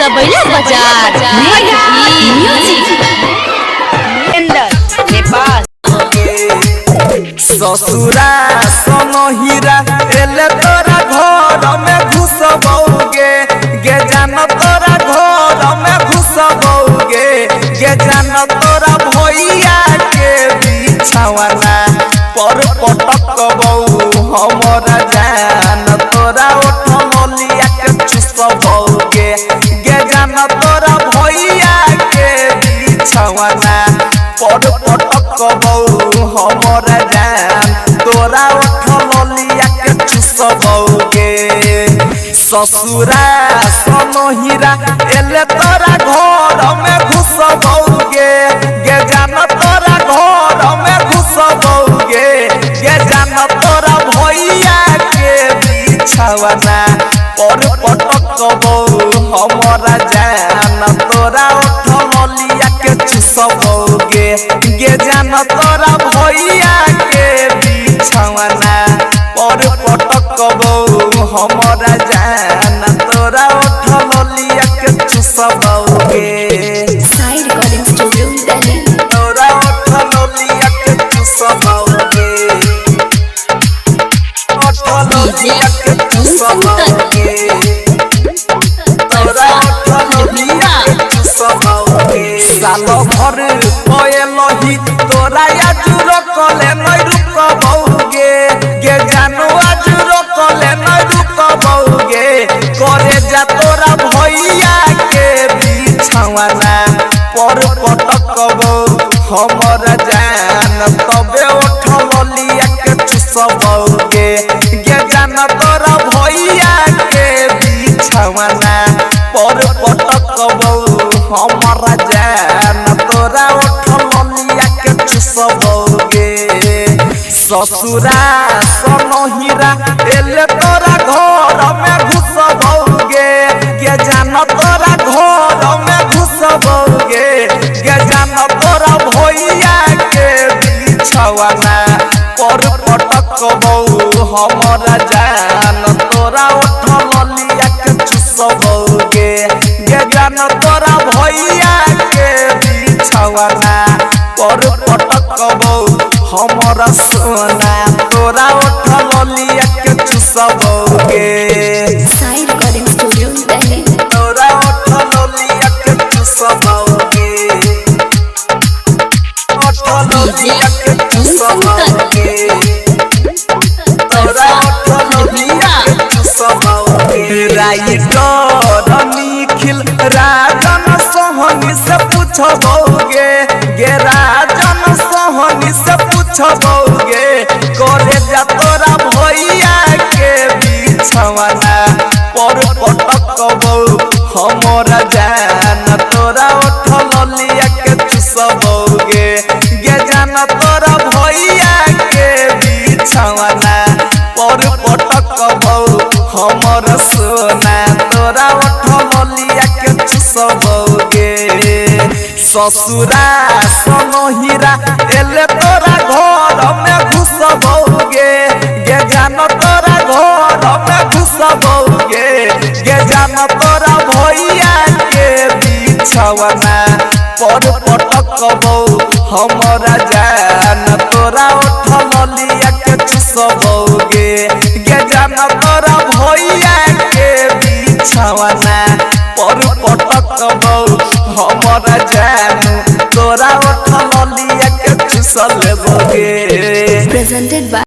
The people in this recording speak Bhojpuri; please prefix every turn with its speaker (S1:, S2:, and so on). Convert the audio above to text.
S1: सबैला बाजार म्यूजिक नेपाल
S2: ससुरा सोनो हीरा एले तोरा घर में घुसबौगे गे जान तोरा घर में घुसबौगे गे जान तोरा भैया के बिछावना पर पटकबौ हमरा जान तोरा ओठलिया के चुसबौगे गे जान तोरा भैया के बिछावना पर पटकबौ हमरा जान तोरा ओठलिया के चुसबौगे ससुरा सोनो हीरा एले तोरा घर में घुसबौगे गे जान तोरा घर में घुसबौगे गे जान तोरा भैया के बिछावना पर पटकबौ हमरा जान तोरा ओठलिया के चुसबौगे गे जान तोरा भैया के बिछावना पर पटकबौ हमरा जान तोरा ओठलिया के चुसबौगे
S1: साइड रिकॉर्डिंग स्टूडियो दिल्ली
S2: तोरा ओठलिया के चुसबौगे ओठलिया के चुसबौगे तोरा ओठलिया के चुसबौगे सालो भर पयलही तोरा याजुर कले नै रुकबौगे गे जानो याजुर कले नै रुकबौगे करे जा तोरा भैया के बिछावना पर पटकबौ हमरा जान तबे ओठलिया के चुसबौगे गे जान तोरा भैया के बिछावना पर पटकबौ हमरा जान तोरा ओठलिया के चुसबौगे ससुरा सोनो हीरा एले तोरा घर में घुसबौगे गे जान तोरा घर में घुसबौगे गे जान तोरा भैया के बिछावना पर पटकबौ हमरा जान तोरा ओठलिया के चुसबौगे गे जान तोरा भैया के बिछावना पर पटकबौ हमरा सोना तोरा ओठलिया के चुसबौगे
S1: साइड रिकॉर्डिंग स्टूडियो दिल्ली
S2: तोरा ओठलिया के चुसबौगे ओठलिया के चुसबौगे तोरा ओठलिया के चुसबौगे राइटर निखिल राजन सोहनी से पूछबौगे गे राजन सोहनी से पूछबौगे करे जा तोरा भैया के बिछावना पर पटकबौ हमरा जान तोरा ओठलिया के चुसबौगे गे जान तोरा भैया के बिछावना पर पटकबौ हमरा सोना तोरा ओठलिया के चुसबौगे ससुरा सोनो हीरा एले तोरा घर में घुसबौगे गे जान तोरा घर में घुसबौगे गे जान तोरा भैया के बिछावना पर पटकबौ हमरा जान तोरा ओठलिया के चुसबौगे गे जान तोरा भैया के बिछावना पर पटकबौ हमरा जान तोरा ओठलिया के चुसबौगे
S1: presented by